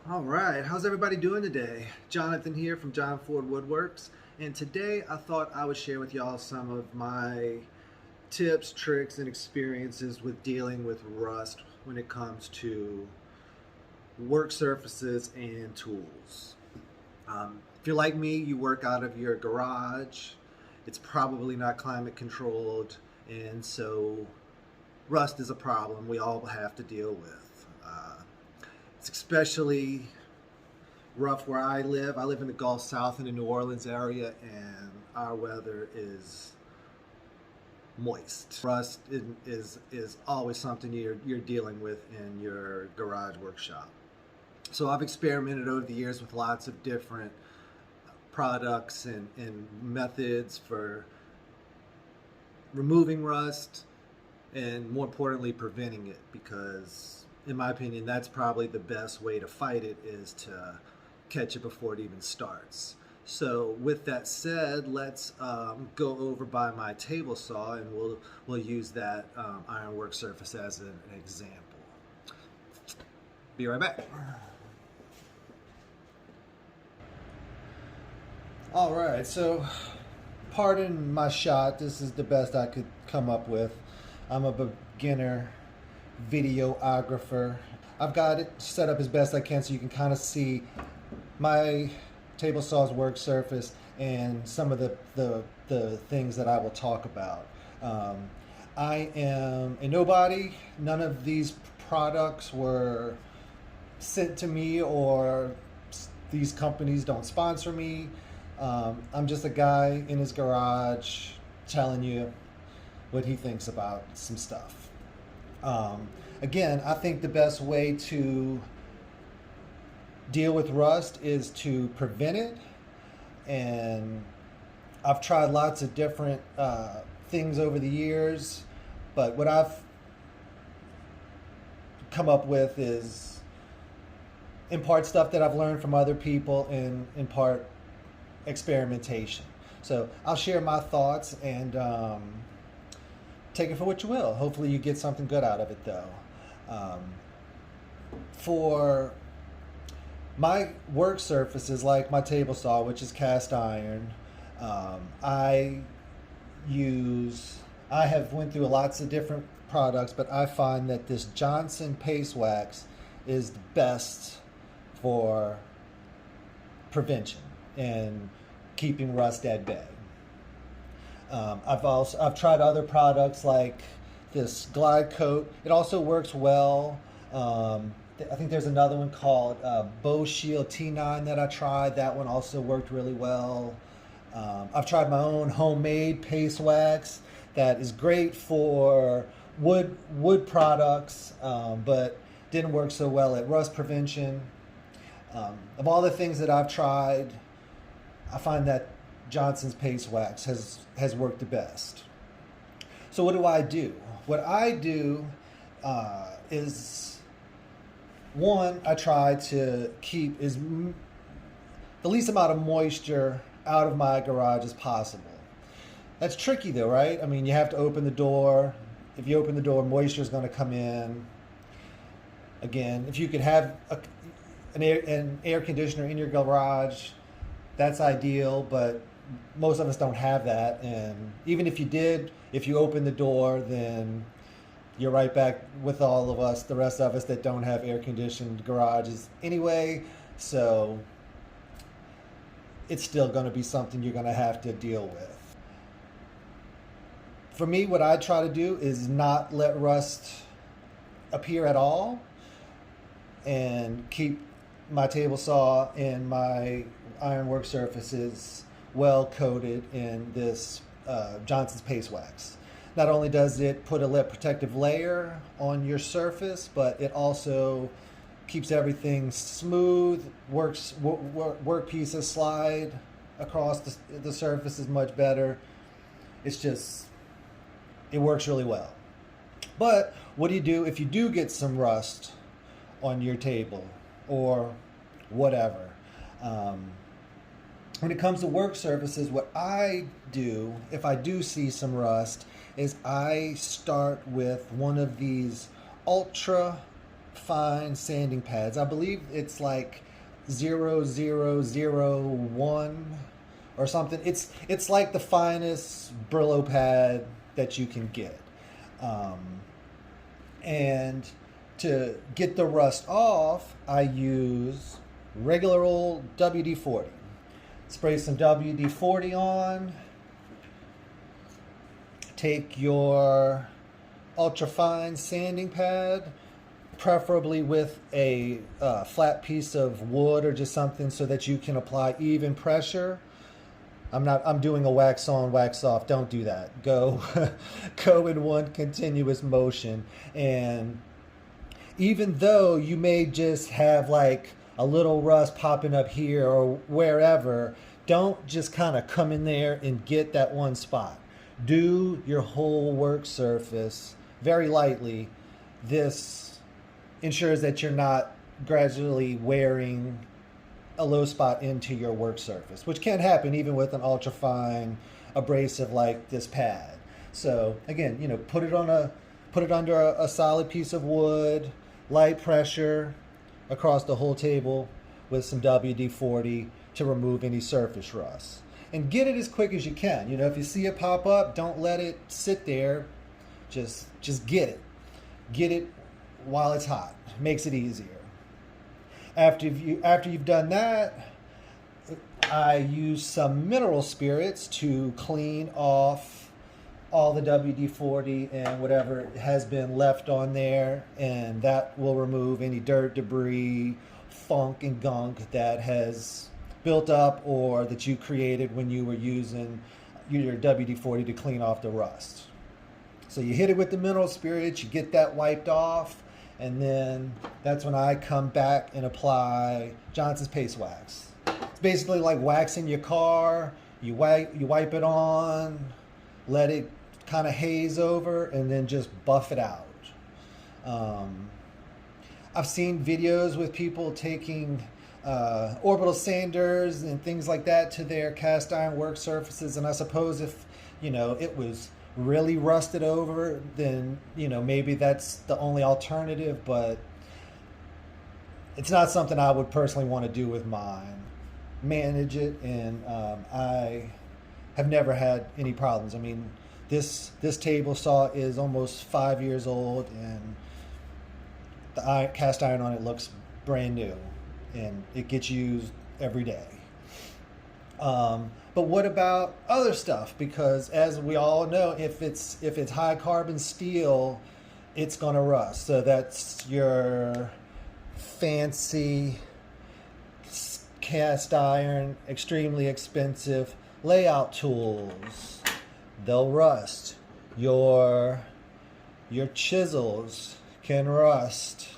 All right, how's everybody doing today? Jonathan here from John Ford Woodworks, and today I thought I would share with y'all some of my tips, tricks, and experiences with dealing with rust when it comes to work surfaces and tools. If you're like me, you work out of your garage. It's probably not climate controlled, and so rust is a problem we all have to deal with. It's especially rough where I live. I live in the Gulf South in the New Orleans area, and our weather is moist. Rust is always something you're dealing with in your garage workshop. So I've experimented over the years with lots of different products and methods for removing rust and, more importantly, preventing it, because in my opinion that's probably the best way to fight it, is to catch it before it even starts. So with that said, let's go over by my table saw, and we'll use that iron work surface as an example. Be right back. All right, so pardon my shot. This is the best I could come up with. I'm a beginner videographer. I've got it set up as best I can so you can kind of see my table saw's work surface and some of the things that I will talk about. I am a nobody. None of these products were sent to me, or these companies don't sponsor me. I'm just a guy in his garage telling you what he thinks about some stuff. Again, I think the best way to deal with rust is to prevent it, and I've tried lots of different things over the years, but what I've come up with is in part stuff that I've learned from other people, and in part experimentation. So I'll share my thoughts and take it for what you will. Hopefully you get something good out of it, though. For my work surfaces, like my table saw, which is cast iron, I have went through lots of different products, but I find that this Johnson paste wax is the best for prevention and keeping rust at bay. I've tried other products like this Glide Coat. It also works well. I think there's another one called Bow Shield T9 that I tried. That one also worked really well. I've tried my own homemade paste wax that is great for wood products, but didn't work so well at rust prevention. Of all the things that I've tried, I find that Johnson's paste wax has worked the best. So what do? What I do is, one, I try to keep the least amount of moisture out of my garage as possible. That's tricky though, right? I mean, you have to open the door. If you open the door, moisture is going to come in. Again, if you could have an air conditioner in your garage, that's ideal, but most of us don't have that. And even if you did, if you open the door, then you're right back with all of us, the rest of us that don't have air-conditioned garages anyway. So it's still going to be something you're going to have to deal with. For me, what I try to do is not let rust appear at all, and keep my table saw and my iron work surfaces well coated in this Johnson's paste wax. Not only does it put a protective layer on your surface, but it also keeps everything smooth. Work pieces slide across the surface is much better. It works really well. But what do you do if you do get some rust on your table or whatever? When it comes to work surfaces, what I do, if I do see some rust, is I start with one of these ultra fine sanding pads. I believe it's like 0001 or something. It's like the finest Brillo pad that you can get. Um, and to get the rust off, I use regular old WD-40. Spray some WD-40 on. Take your ultra-fine sanding pad, preferably with a flat piece of wood or just something so that you can apply even pressure. I'm doing a wax on, wax off. Don't do that. Go go in one continuous motion. And even though you may just have like a little rust popping up here or wherever, don't just kind of come in there and get that one spot. Do your whole work surface very lightly. This ensures that you're not gradually wearing a low spot into your work surface, which can happen even with an ultra fine abrasive like this pad. So again, put it under a solid piece of wood, light pressure across the whole table with some WD-40 to remove any surface rust. And get it as quick as you can. If you see it pop up, don't let it sit there. Just get it. Get it while it's hot. It makes it easier. After you've done that, I use some mineral spirits to clean off all the WD-40 and whatever has been left on there, and that will remove any dirt, debris, funk, and gunk that has built up or that you created when you were using your WD-40 to clean off the rust. So you hit it with the mineral spirits, you get that wiped off, and then that's when I come back and apply Johnson's Paste Wax. It's basically like waxing your car. You wipe it on, let it kind of haze over, and then just buff it out. I've seen videos with people taking orbital sanders and things like that to their cast iron work surfaces, and I suppose if it was really rusted over, then maybe that's the only alternative, but it's not something I would personally want to do with mine. Manage it, and I have never had any problems. I mean, this table saw is almost 5 years old, and the cast iron on it looks brand new, and it gets used every day. But what about other stuff? Because as we all know, if it's high carbon steel, it's gonna rust. So that's your fancy cast iron, extremely expensive layout tools. They'll rust. Your chisels can rust.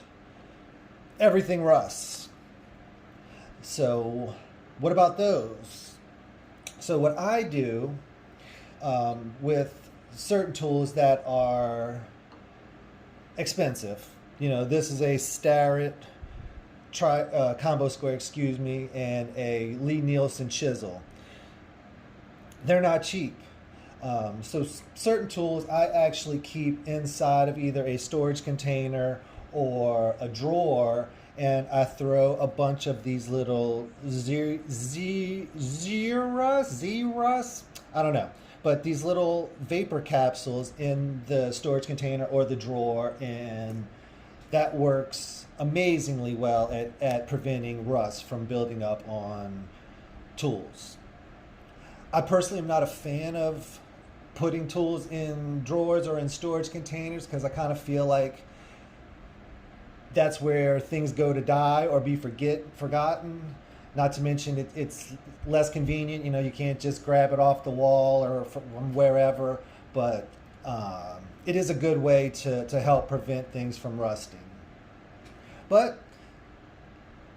Everything rusts. So what about those? So what I do with certain tools that are expensive, this is a Starrett combo square, and a Lee Nielsen chisel. They're not cheap. So certain tools I actually keep inside of either a storage container or a drawer, and I throw a bunch of these little Zerus, I don't know, but these little vapor capsules in the storage container or the drawer, and that works amazingly well at preventing rust from building up on tools. I personally am not a fan of putting tools in drawers or in storage containers because I kind of feel like that's where things go to die or be forgotten. Not to mention it's less convenient. You can't just grab it off the wall or from wherever, but it is a good way to help prevent things from rusting. But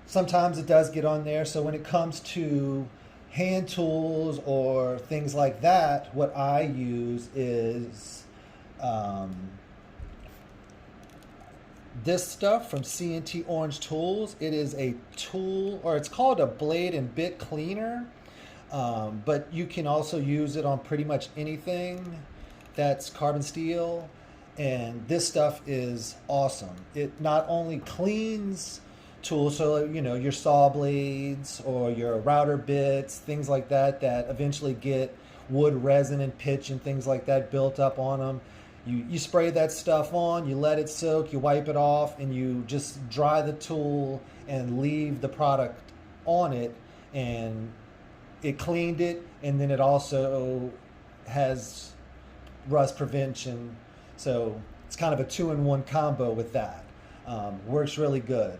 sometimes it does get on there. So when it comes to hand tools or things like that, what I use is this stuff from C&T Orange Tools. It is a tool, or it's called a blade and bit cleaner, but you can also use it on pretty much anything that's carbon steel. And this stuff is awesome. It not only cleans tools, so your saw blades or your router bits, things like that, that eventually get wood resin and pitch and things like that built up on them. You spray that stuff on, you let it soak, you wipe it off, and you just dry the tool and leave the product on it, and it cleaned it, and then it also has rust prevention. So it's kind of a 2-in-1 combo with that. Works really good.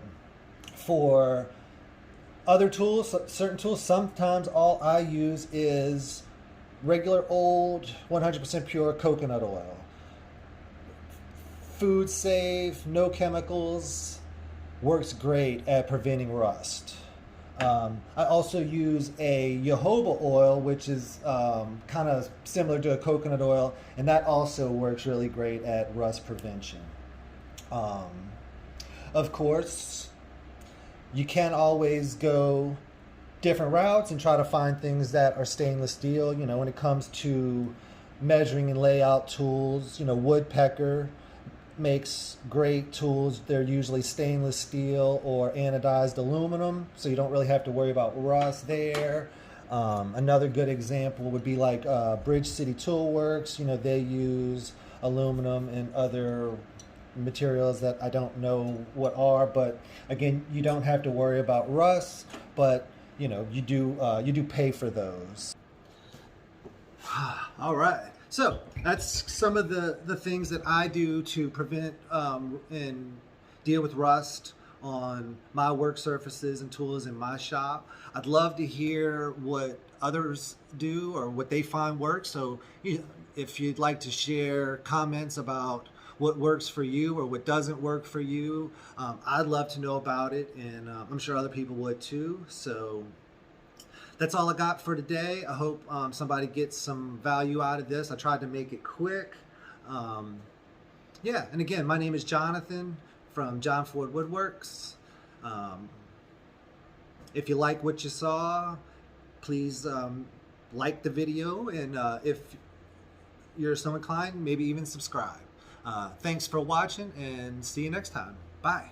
For other tools, certain tools, sometimes all I use is regular old 100% pure coconut oil. Food safe, no chemicals, works great at preventing rust. I also use a jojoba oil, which is kind of similar to a coconut oil, and that also works really great at rust prevention. Of course, you can always go different routes and try to find things that are stainless steel. When it comes to measuring and layout tools, Woodpecker makes great tools. They're usually stainless steel or anodized aluminum, so you don't really have to worry about rust there. Another good example would be like Bridge City Tool Works. They use aluminum and other materials that I don't know what are, but again, you don't have to worry about rust, but you do pay for those. All right. So that's some of the things that I do to prevent and deal with rust on my work surfaces and tools in my shop. I'd love to hear what others do or what they find works. So if you'd like to share comments about what works for you or what doesn't work for you, I'd love to know about it, and I'm sure other people would too. So that's all I got for today. I hope somebody gets some value out of this. I tried to make it quick. Yeah, and again, my name is Jonathan from John Ford Woodworks. If you like what you saw, please like the video, and if you're so inclined, maybe even subscribe. Thanks for watching, and see you next time. Bye.